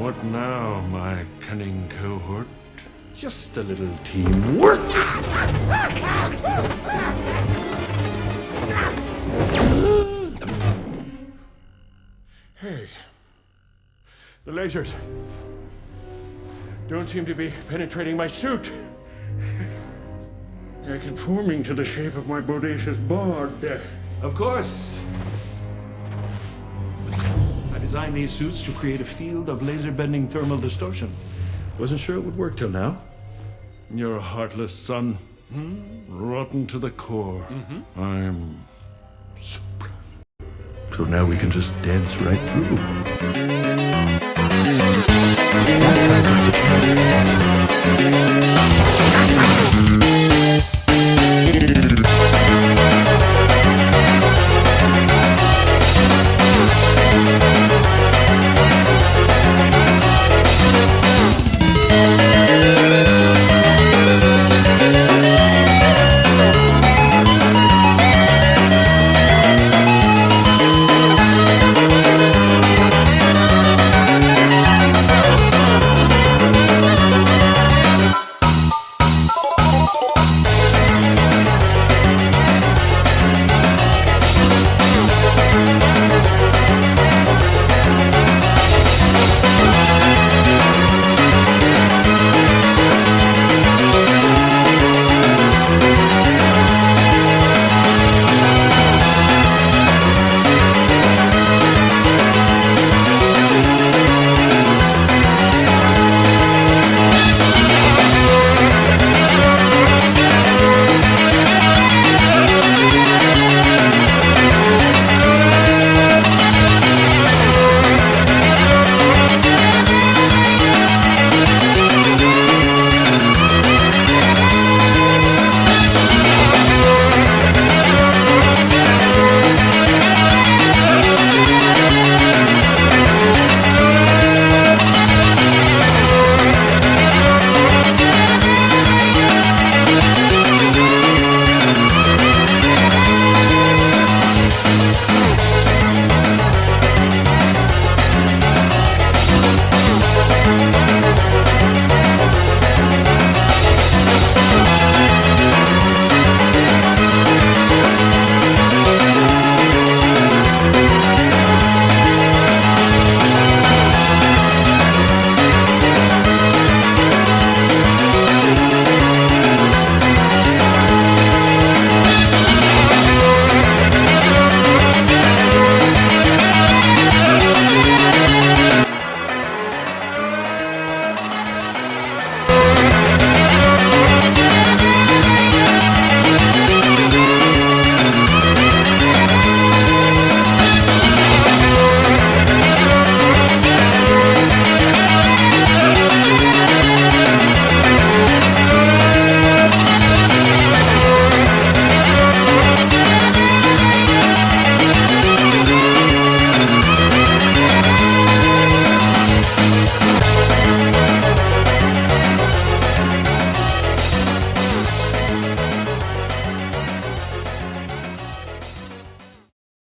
What now, my cunning cohort? Just a little teamwork. Hey, the lasers don't seem to be penetrating my suit. They're conforming to the shape of my bodacious bod. Of course. I designed these suits to create a field of laser-bending thermal distortion. Wasn't sure it would work till now. You're a heartless son. Rotten to the core. I'm so proud. So now we can just dance right through. That sounds like a plan.